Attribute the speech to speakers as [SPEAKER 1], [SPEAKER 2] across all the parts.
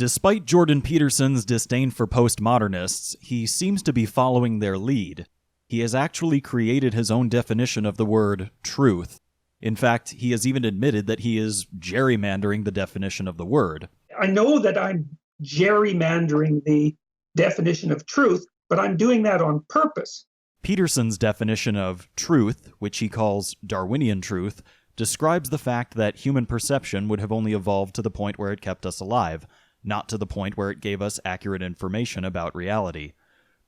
[SPEAKER 1] Despite Jordan Peterson's disdain for postmodernists, he seems to be following their lead. He has actually created his own definition of the word truth. In fact, he has even admitted that he is gerrymandering the definition of the word.
[SPEAKER 2] I know that I'm gerrymandering the definition of truth, but I'm doing that on purpose.
[SPEAKER 1] Peterson's definition of truth, which he calls Darwinian truth, describes the fact that human perception would have only evolved to the point where it kept us alive, not to the point where it gave us accurate information about reality.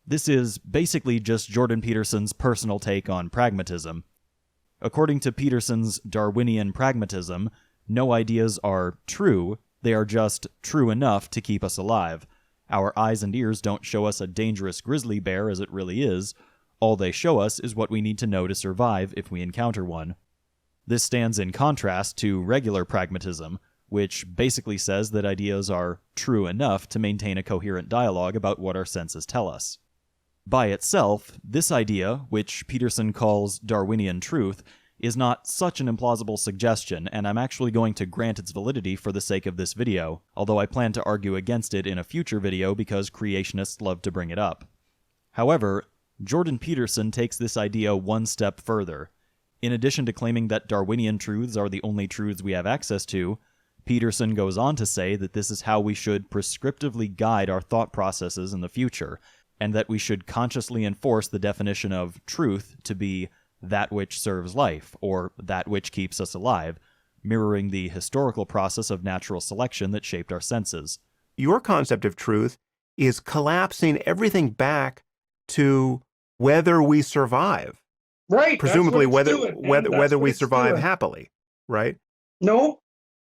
[SPEAKER 1] This is basically just Jordan Peterson's personal take on pragmatism. According to Peterson's Darwinian pragmatism, no ideas are true, they are just true enough to keep us alive. Our eyes and ears don't show us a dangerous grizzly bear as it really is. All they show us is what we need to know to survive if we encounter one. This stands in contrast to regular pragmatism, which basically says that ideas are true enough to maintain a coherent dialogue about what our senses tell us. By itself, this idea, which Peterson calls Darwinian truth, is not such an implausible suggestion, and I'm actually going to grant its validity for the sake of this video, although I plan to argue against it in a future video because creationists love to bring it up. However, Jordan Peterson takes this idea one step further. In addition to claiming that Darwinian truths are the only truths we have access to, Peterson goes on to say that this is how we should prescriptively guide our thought processes in the future, and that we should consciously enforce the definition of truth to be that which serves life, or that which keeps us alive, mirroring the historical process of natural selection that shaped our senses.
[SPEAKER 3] Your concept of truth is collapsing everything back to whether we survive.
[SPEAKER 2] Right.
[SPEAKER 3] Presumably whether we survive happily, right?
[SPEAKER 2] No,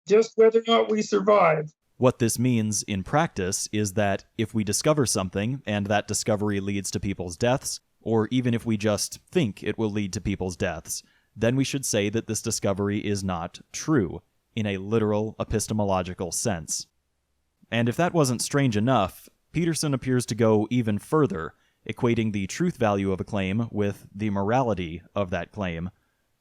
[SPEAKER 2] just whether or not we survive.
[SPEAKER 1] What this means in practice is that if we discover something, and that discovery leads to people's deaths, or even if we just think it will lead to people's deaths, then we should say that this discovery is not true, in a literal epistemological sense. And if that wasn't strange enough, Peterson appears to go even further, equating the truth value of a claim with the morality of that claim.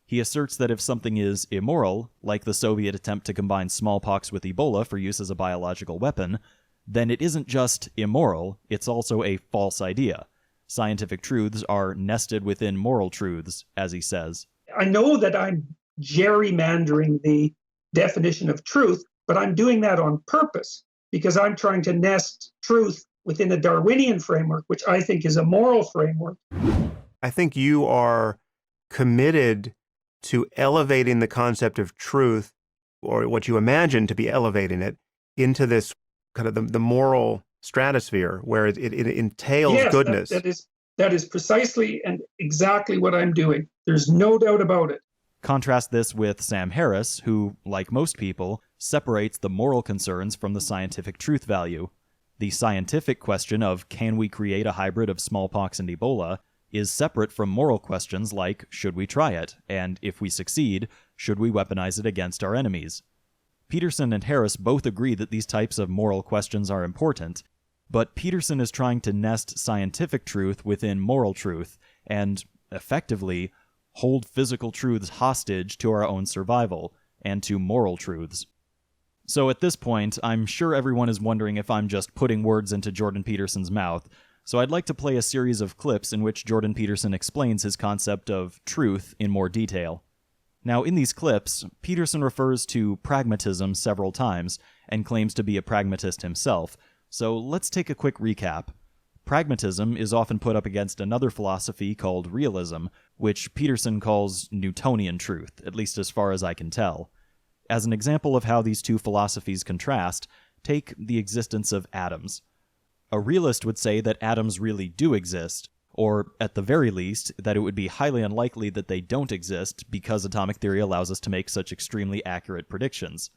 [SPEAKER 1] He asserts that if something is immoral, like the Soviet attempt to combine smallpox with Ebola for use as a biological weapon, then it isn't just immoral, it's also a false idea. Scientific truths are nested within moral truths, as he says.
[SPEAKER 2] I know that I'm gerrymandering the definition of truth, but I'm doing that on purpose because I'm trying to nest truth within a Darwinian framework, which I think is a moral framework.
[SPEAKER 3] I think you are committed to elevating the concept of truth, or what you imagine to be elevating it, into this kind of the moral stratosphere where it entails goodness.
[SPEAKER 2] That is precisely and exactly what I'm doing. There's no doubt about it.
[SPEAKER 1] Contrast this with Sam Harris, who, like most people, separates the moral concerns from the scientific truth value. The scientific question of can we create a hybrid of smallpox and Ebola is separate from moral questions like should we try it, and if we succeed, should we weaponize it against our enemies. Peterson and Harris both agree that these types of moral questions are important, but Peterson is trying to nest scientific truth within moral truth, and, effectively, hold physical truths hostage to our own survival, and to moral truths. So at this point, I'm sure everyone is wondering if I'm just putting words into Jordan Peterson's mouth, so I'd like to play a series of clips in which Jordan Peterson explains his concept of truth in more detail. Now, in these clips, Peterson refers to pragmatism several times, and claims to be a pragmatist himself, so let's take a quick recap. Pragmatism is often put up against another philosophy called realism, which Peterson calls Newtonian truth, at least as far as I can tell. As an example of how these two philosophies contrast, take the existence of atoms. A realist would say that atoms really do exist, or, at the very least, that it would be highly unlikely that they don't exist because atomic theory allows us to make such extremely accurate predictions.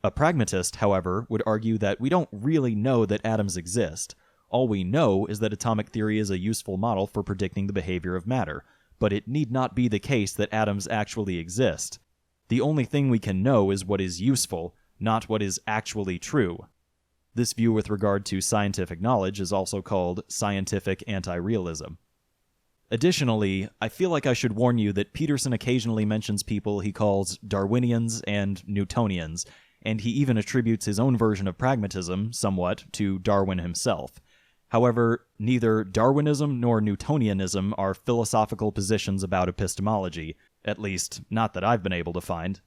[SPEAKER 1] A pragmatist, however, would argue that we don't really know that atoms exist. All we know is that atomic theory is a useful model for predicting the behavior of matter, but it need not be the case that atoms actually exist. The only thing we can know is what is useful, not what is actually true. This view with regard to scientific knowledge is also called scientific anti-realism. Additionally, I feel like I should warn you that Peterson occasionally mentions people he calls Darwinians and Newtonians, and he even attributes his own version of pragmatism, somewhat, to Darwin himself. However, neither Darwinism nor Newtonianism are philosophical positions about epistemology, at least not that I've been able to find.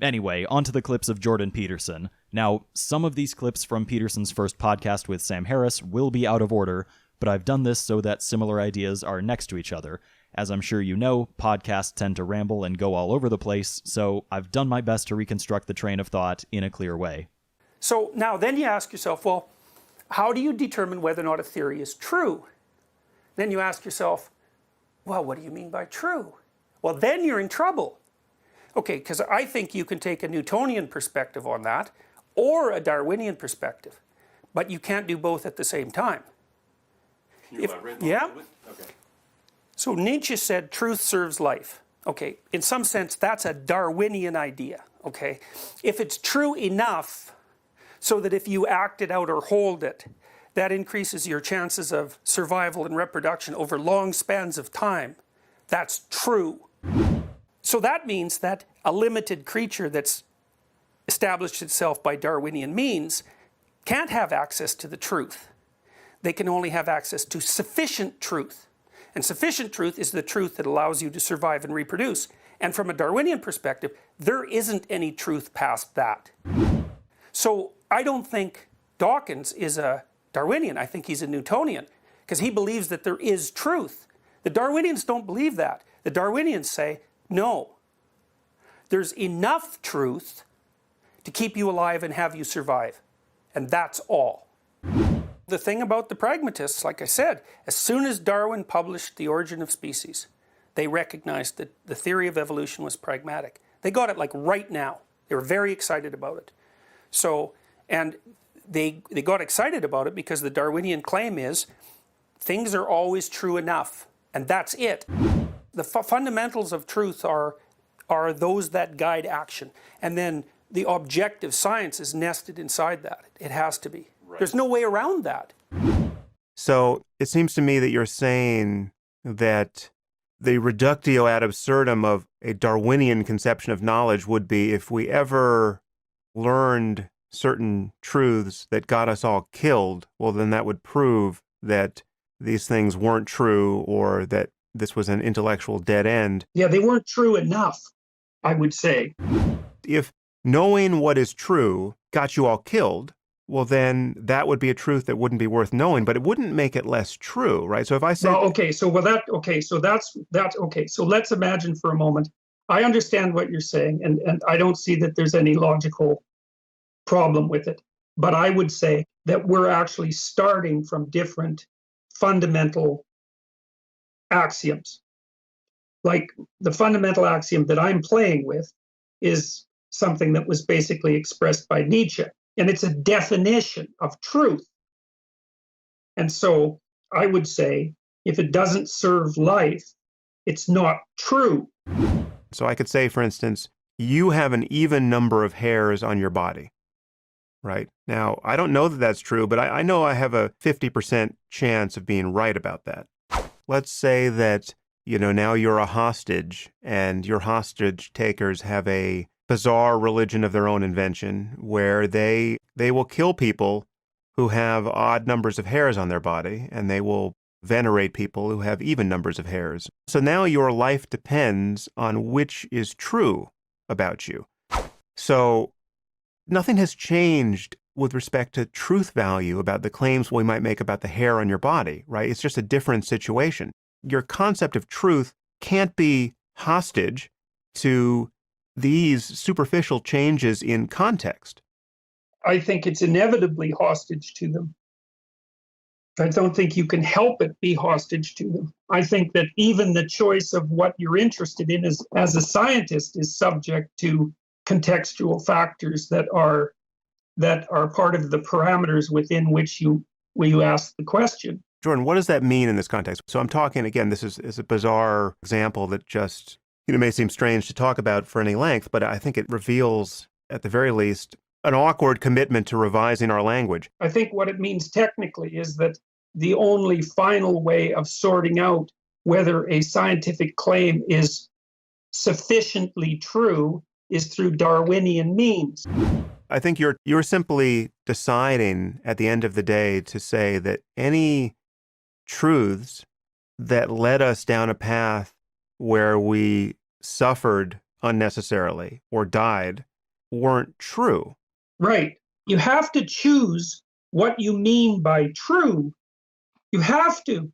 [SPEAKER 1] Anyway, onto the clips of Jordan Peterson. Now, some of these clips from Peterson's first podcast with Sam Harris will be out of order, but I've done this so that similar ideas are next to each other. As I'm sure you know, podcasts tend to ramble and go all over the place, so I've done my best to reconstruct the train of thought in a clear way.
[SPEAKER 4] So now then you ask yourself, well, how do you determine whether or not a theory is true? Then you ask yourself, well, what do you mean by true? Well, then you're in trouble. Okay, because I think you can take a Newtonian perspective on that, or a Darwinian perspective, but you can't do both at the same time. Yeah? Okay. So Nietzsche said truth serves life. Okay, in some sense that's a Darwinian idea, okay? If it's true enough so that if you act it out or hold it, that increases your chances of survival and reproduction over long spans of time, that's true. So that means that a limited creature that's established itself by Darwinian means can't have access to the truth. They can only have access to sufficient truth. And sufficient truth is the truth that allows you to survive and reproduce. And from a Darwinian perspective, there isn't any truth past that. So I don't think Dawkins is a Darwinian. I think he's a Newtonian, because he believes that there is truth. The Darwinians don't believe that. The Darwinians say, no, there's enough truth to keep you alive and have you survive. And that's all. The thing about the pragmatists, like I said, as soon as Darwin published The Origin of Species, they recognized that the theory of evolution was pragmatic. They got it like right now. They were very excited about it. So, and they got excited about it because the Darwinian claim is things are always true enough, and that's it. The fundamentals of truth are those that guide action. And then the objective science is nested inside that. It has to be. Right. There's no way around that.
[SPEAKER 3] So it seems to me that you're saying that the reductio ad absurdum of a Darwinian conception of knowledge would be if we ever learned certain truths that got us all killed, well, then that would prove that these things weren't true or that this was an intellectual dead end.
[SPEAKER 2] Yeah, they weren't true enough, I would say.
[SPEAKER 3] If knowing what is true got you all killed, well, then that would be a truth that wouldn't be worth knowing, but it wouldn't make it less true, right? So if I say...
[SPEAKER 2] So let's imagine for a moment. I understand what you're saying, and I don't see that there's any logical problem with it. But I would say that we're actually starting from different fundamental axioms. Like the fundamental axiom that I'm playing with is something that was basically expressed by Nietzsche, and it's a definition of truth. And so I would say if it doesn't serve life, it's not true.
[SPEAKER 3] So I could say, for instance, you have an even number of hairs on your body, right? Now, I don't know that that's true, but I know I have a 50% chance of being right about that. Let's say that, now you're a hostage and your hostage takers have a bizarre religion of their own invention where they will kill people who have odd numbers of hairs on their body, and they will venerate people who have even numbers of hairs. So now your life depends on which is true about you. So nothing has changed with respect to truth value about the claims we might make about the hair on your body, right? It's just a different situation. Your concept of truth can't be hostage to these superficial changes in context.
[SPEAKER 2] I think it's inevitably hostage to them. I don't think you can help it be hostage to them. I think that even the choice of what you're interested in as a scientist is subject to contextual factors that are part of the parameters within which you ask the question.
[SPEAKER 3] Jordan, what does that mean in this context? So I'm talking, again, this is a bizarre example that just may seem strange to talk about for any length, but I think it reveals, at the very least, an awkward commitment to revising our language.
[SPEAKER 2] I think what it means technically is that the only final way of sorting out whether a scientific claim is sufficiently true is through Darwinian means.
[SPEAKER 3] I think you're simply deciding at the end of the day to say that any truths that led us down a path where we suffered unnecessarily or died weren't true.
[SPEAKER 2] Right. You have to choose what you mean by true. You have to.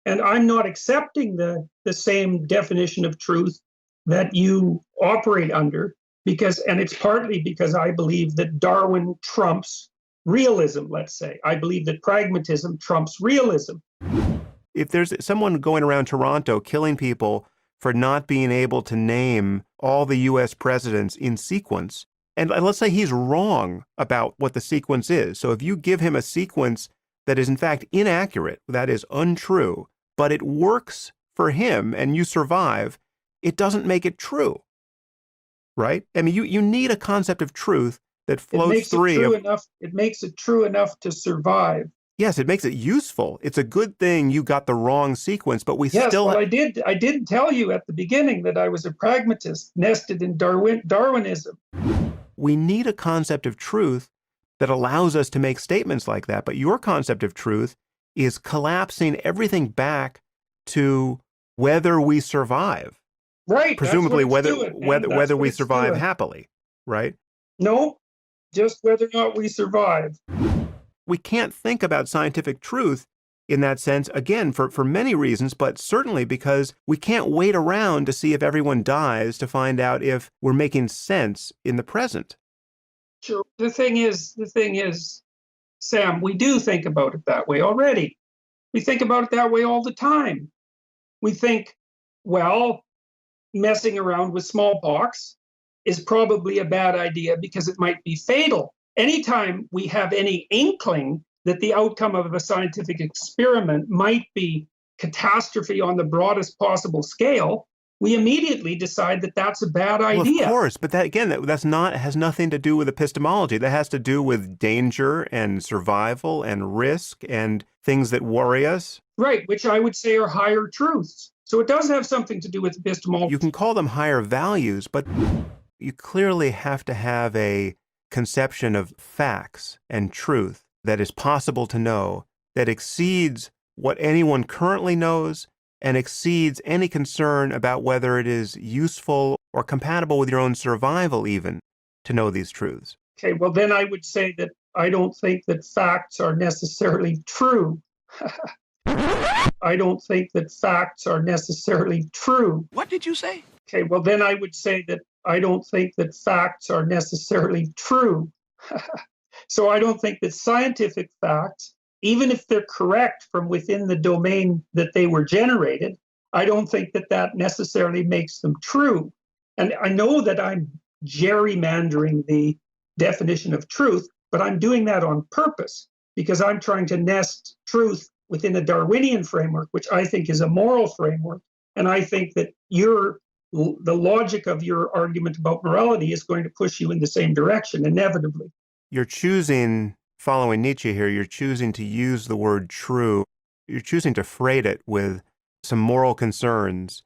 [SPEAKER 2] And I'm not accepting the same definition of truth that you operate under, and it's partly because I believe that Darwin trumps realism, let's say. I believe that pragmatism trumps realism.
[SPEAKER 3] If there's someone going around Toronto killing people for not being able to name all the US presidents in sequence, and let's say he's wrong about what the sequence is. So if you give him a sequence that is in fact inaccurate, that is untrue, but it works for him and you survive, it doesn't make it true, right? I mean, you need a concept of truth that flows through.
[SPEAKER 2] It makes it true enough to survive.
[SPEAKER 3] Yes, it makes it useful. It's a good thing you got the wrong sequence, but
[SPEAKER 2] I did tell you at the beginning that I was a pragmatist nested in Darwinism.
[SPEAKER 3] We need a concept of truth that allows us to make statements like that. But your concept of truth is collapsing everything back to whether we survive.
[SPEAKER 2] Right.
[SPEAKER 3] Presumably whether we survive happily, right?
[SPEAKER 2] No, just whether or not we survive.
[SPEAKER 3] We can't think about scientific truth in that sense, again, for many reasons, but certainly because we can't wait around to see if everyone dies to find out if we're making sense in the present.
[SPEAKER 2] Sure. The thing is, Sam, we do think about it that way already. We think about it that way all the time. We think, well, messing around with smallpox is probably a bad idea because it might be fatal. Anytime we have any inkling that the outcome of a scientific experiment might be catastrophe on the broadest possible scale, we immediately decide that that's a bad idea.
[SPEAKER 3] Well, of course, but has nothing to do with epistemology. That has to do with danger and survival and risk and things that worry us.
[SPEAKER 2] Right, which I would say are higher truths. So it does have something to do with epistemology.
[SPEAKER 3] You can call them higher values, but you clearly have to have a conception of facts and truth that is possible to know, that exceeds what anyone currently knows and exceeds any concern about whether it is useful or compatible with your own survival even to know these truths.
[SPEAKER 2] Okay, well then I would say that I don't think that facts are necessarily true. I don't think that facts are necessarily true.
[SPEAKER 5] What did you say?
[SPEAKER 2] Okay, well then I would say that I don't think that facts are necessarily true. So I don't think that scientific facts, even if they're correct from within the domain that they were generated, I don't think that that necessarily makes them true. And I know that I'm gerrymandering the definition of truth, but I'm doing that on purpose because I'm trying to nest truth within a Darwinian framework, which I think is a moral framework. And I think that the logic of your argument about morality is going to push you in the same direction, inevitably.
[SPEAKER 3] You're choosing, following Nietzsche here, you're choosing to use the word true. You're choosing to freight it with some moral concerns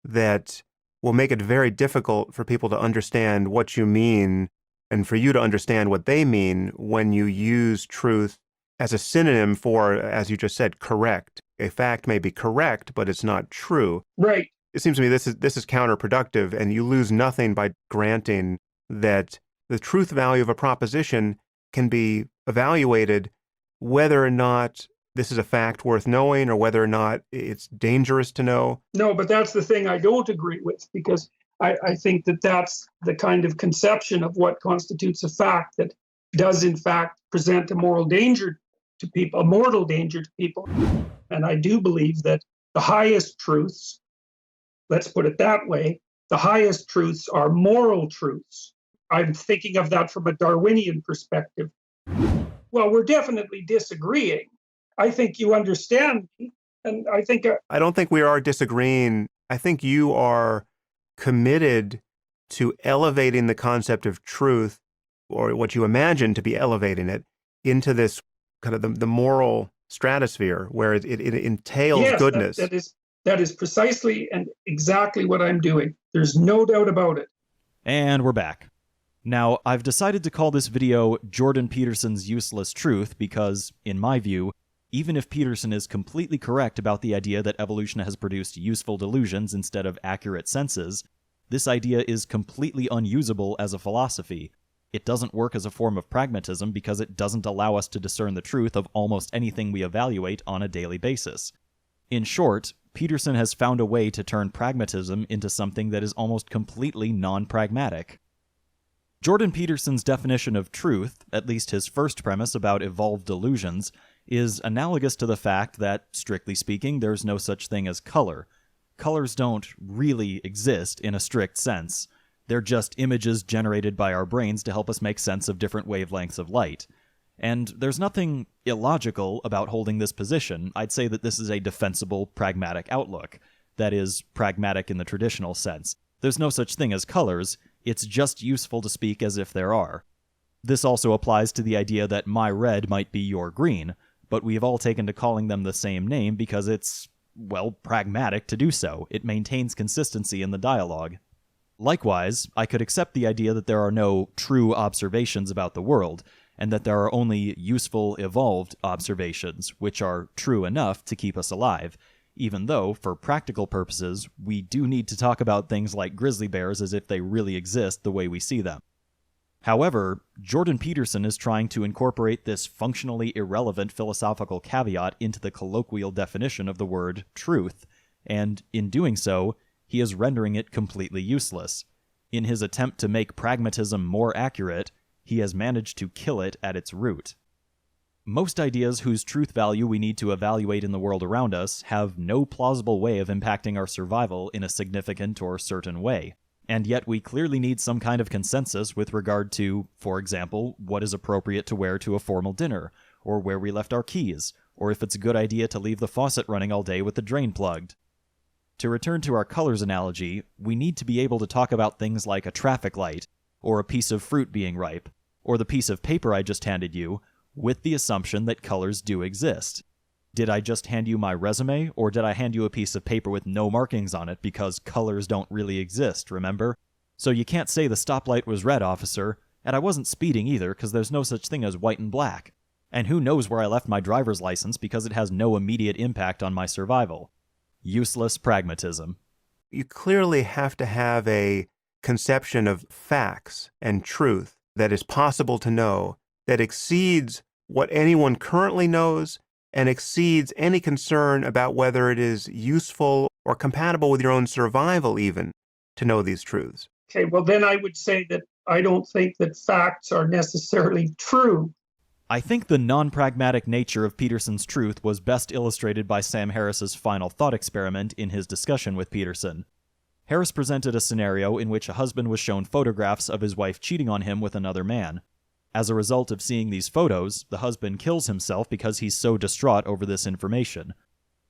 [SPEAKER 3] that will make it very difficult for people to understand what you mean and for you to understand what they mean when you use truth as a synonym for, as you just said, correct. A fact may be correct, but it's not true.
[SPEAKER 2] Right.
[SPEAKER 3] It seems to me this is counterproductive, and you lose nothing by granting that the truth value of a proposition can be evaluated whether or not this is a fact worth knowing or whether or not it's dangerous to know.
[SPEAKER 2] No, but that's the thing I don't agree with, because I think that that's the kind of conception of what constitutes a fact that does in fact present a moral danger to people, a mortal danger to people. And I do believe that the highest truths, let's put it that way, the highest truths are moral truths. I'm thinking of that from a Darwinian perspective. Well, we're definitely disagreeing. I think you understand me, and I think...
[SPEAKER 3] I don't think we are disagreeing. I think you are committed to elevating the concept of truth, or what you imagine to be elevating it, into this kind of the moral stratosphere where it entails goodness.
[SPEAKER 2] That is precisely and exactly what I'm doing. There's no doubt about it.
[SPEAKER 1] And we're back. Now, I've decided to call this video Jordan Peterson's Useless Truth because, in my view, even if Peterson is completely correct about the idea that evolution has produced useful delusions instead of accurate senses, this idea is completely unusable as a philosophy. It doesn't work as a form of pragmatism because it doesn't allow us to discern the truth of almost anything we evaluate on a daily basis. In short, Peterson has found a way to turn pragmatism into something that is almost completely non-pragmatic. Jordan Peterson's definition of truth, at least his first premise about evolved delusions, is analogous to the fact that, strictly speaking, there's no such thing as color. Colors don't really exist in a strict sense. They're just images generated by our brains to help us make sense of different wavelengths of light. And there's nothing illogical about holding this position. I'd say that this is a defensible, pragmatic outlook. That is, pragmatic in the traditional sense. There's no such thing as colors, it's just useful to speak as if there are. This also applies to the idea that my red might be your green, but we have all taken to calling them the same name because it's, well, pragmatic to do so. It maintains consistency in the dialogue. Likewise, I could accept the idea that there are no true observations about the world, and that there are only useful, evolved observations, which are true enough to keep us alive, even though, for practical purposes, we do need to talk about things like grizzly bears as if they really exist the way we see them. However, Jordan Peterson is trying to incorporate this functionally irrelevant philosophical caveat into the colloquial definition of the word truth, and in doing so, he is rendering it completely useless. In his attempt to make pragmatism more accurate, he has managed to kill it at its root. Most ideas whose truth value we need to evaluate in the world around us have no plausible way of impacting our survival in a significant or certain way, and yet we clearly need some kind of consensus with regard to, for example, what is appropriate to wear to a formal dinner, or where we left our keys, or if it's a good idea to leave the faucet running all day with the drain plugged. To return to our colors analogy, we need to be able to talk about things like a traffic light, or a piece of fruit being ripe, or the piece of paper I just handed you, with the assumption that colors do exist. Did I just hand you my resume, or did I hand you a piece of paper with no markings on it because colors don't really exist, remember? So you can't say the stoplight was red, officer, and I wasn't speeding either because there's no such thing as white and black. And who knows where I left my driver's license because it has no immediate impact on my survival. Useless pragmatism.
[SPEAKER 3] You clearly have to have a conception of facts and truth that is possible to know, that exceeds what anyone currently knows and exceeds any concern about whether it is useful or compatible with your own survival even to know these truths.
[SPEAKER 2] Okay, well then I would say that I don't think that facts are necessarily true.
[SPEAKER 1] I think the non-pragmatic nature of Peterson's truth was best illustrated by Sam Harris's final thought experiment in his discussion with Peterson. Harris presented a scenario in which a husband was shown photographs of his wife cheating on him with another man. As a result of seeing these photos, the husband kills himself because he's so distraught over this information.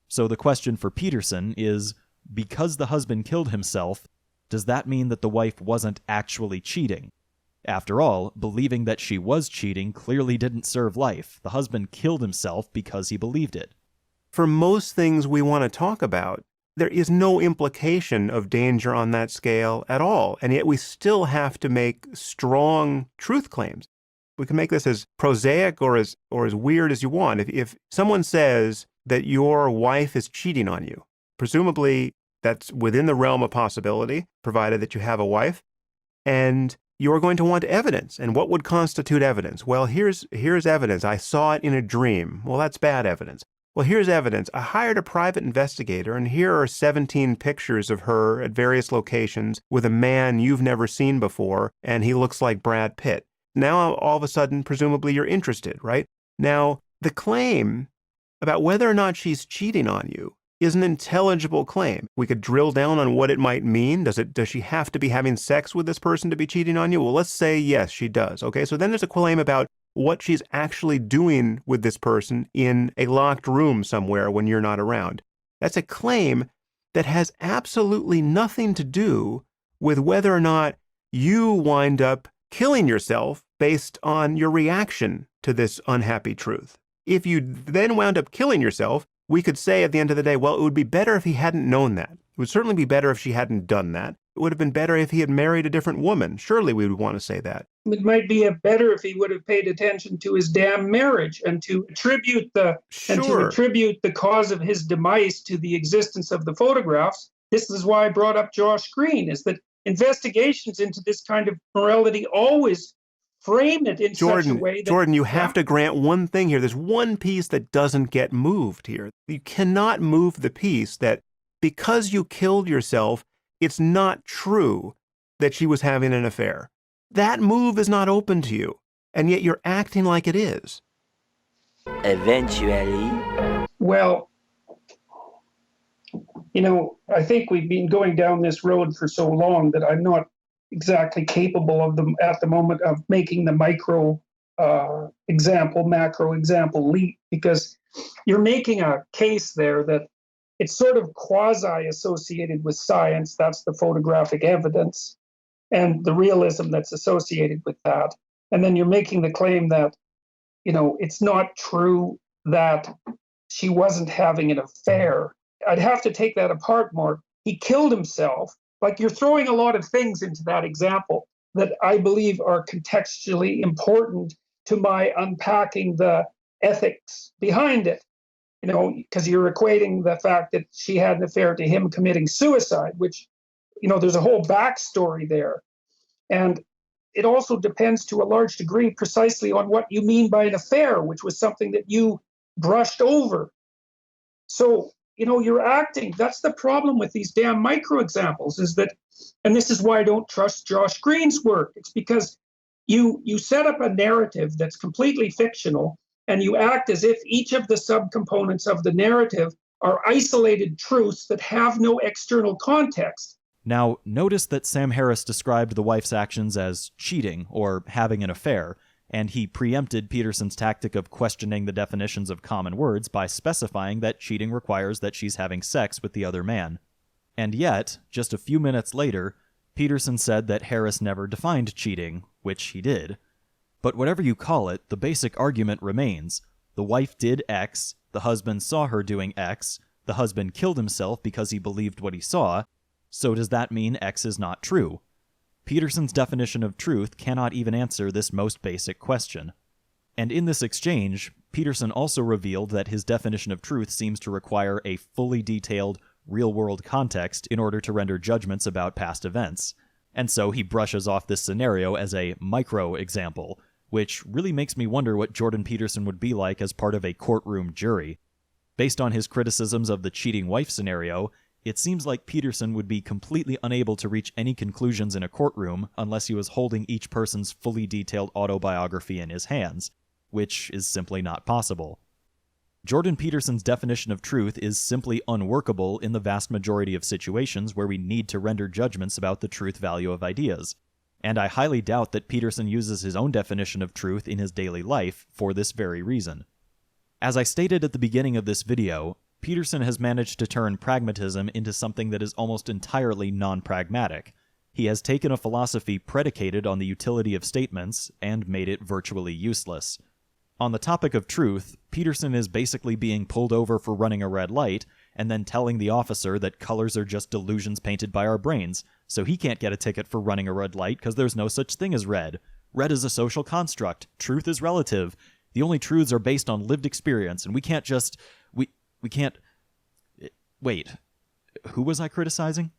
[SPEAKER 1] So the question for Peterson is, because the husband killed himself, does that mean that the wife wasn't actually cheating? After all, believing that she was cheating clearly didn't serve life. The husband killed himself because he believed it.
[SPEAKER 3] For most things we want to talk about, there is no implication of danger on that scale at all, and yet we still have to make strong truth claims. We can make this as prosaic or as weird as you want. If someone says that your wife is cheating on you, presumably that's within the realm of possibility, provided that you have a wife, and you're going to want evidence. And what would constitute evidence? Well, here's evidence. I saw it in a dream. Well, that's bad evidence. Well, here's evidence. I hired a private investigator, and here are 17 pictures of her at various locations with a man you've never seen before, and he looks like Brad Pitt. Now, all of a sudden, presumably you're interested, right? Now, the claim about whether or not she's cheating on you is an intelligible claim. We could drill down on what it might mean. Does she have to be having sex with this person to be cheating on you? Well, let's say yes, she does. Okay, so then there's a claim about what she's actually doing with this person in a locked room somewhere when you're not around. That's a claim that has absolutely nothing to do with whether or not you wind up killing yourself based on your reaction to this unhappy truth. If you then wound up killing yourself, we could say at the end of the day, well, it would be better if he hadn't known that. It would certainly be better if she hadn't done that. It would have been better if he had married a different woman. Surely we would want to say that.
[SPEAKER 2] It might be better if he would have paid attention to his damn marriage and to attribute the cause of his demise to the existence of the photographs. This is why I brought up Josh Green, is that investigations into this kind of morality always frame it in such a way that...
[SPEAKER 3] Jordan, you have to grant one thing here. There's one piece that doesn't get moved here. You cannot move the piece that because you killed yourself, it's not true that she was having an affair. That move is not open to you, and yet you're acting like it is.
[SPEAKER 5] Eventually.
[SPEAKER 2] Well, I think we've been going down this road for so long that I'm not exactly capable of them at the moment of making the macro example leap, because you're making a case there that it's sort of quasi-associated with science. That's the photographic evidence and the realism that's associated with that. And then you're making the claim that, it's not true that she wasn't having an affair. I'd have to take that apart more. He killed himself. Like, you're throwing a lot of things into that example that I believe are contextually important to my unpacking the ethics behind it. Because you're equating the fact that she had an affair to him committing suicide, which, there's a whole backstory there. And it also depends to a large degree precisely on what you mean by an affair, which was something that you brushed over. So, you're acting. That's the problem with these damn micro examples, is that, and this is why I don't trust Josh Green's work. It's because you set up a narrative that's completely fictional, and you act as if each of the subcomponents of the narrative are isolated truths that have no external context.
[SPEAKER 1] Now, notice that Sam Harris described the wife's actions as cheating or having an affair, and he preempted Peterson's tactic of questioning the definitions of common words by specifying that cheating requires that she's having sex with the other man. And yet, just a few minutes later, Peterson said that Harris never defined cheating, which he did. But whatever you call it, the basic argument remains. The wife did X, the husband saw her doing X, the husband killed himself because he believed what he saw, so does that mean X is not true? Peterson's definition of truth cannot even answer this most basic question. And in this exchange, Peterson also revealed that his definition of truth seems to require a fully detailed, real-world context in order to render judgments about past events. And so he brushes off this scenario as a micro-example, which really makes me wonder what Jordan Peterson would be like as part of a courtroom jury. Based on his criticisms of the cheating wife scenario, it seems like Peterson would be completely unable to reach any conclusions in a courtroom unless he was holding each person's fully detailed autobiography in his hands, which is simply not possible. Jordan Peterson's definition of truth is simply unworkable in the vast majority of situations where we need to render judgments about the truth value of ideas, and I highly doubt that Peterson uses his own definition of truth in his daily life for this very reason. As I stated at the beginning of this video, Peterson has managed to turn pragmatism into something that is almost entirely non-pragmatic. He has taken a philosophy predicated on the utility of statements and made it virtually useless. On the topic of truth, Peterson is basically being pulled over for running a red light and then telling the officer that colors are just delusions painted by our brains, so he can't get a ticket for running a red light because there's no such thing as red. Red is a social construct. Truth is relative. The only truths are based on lived experience, and we can't just... We can't... Wait, who was I criticizing?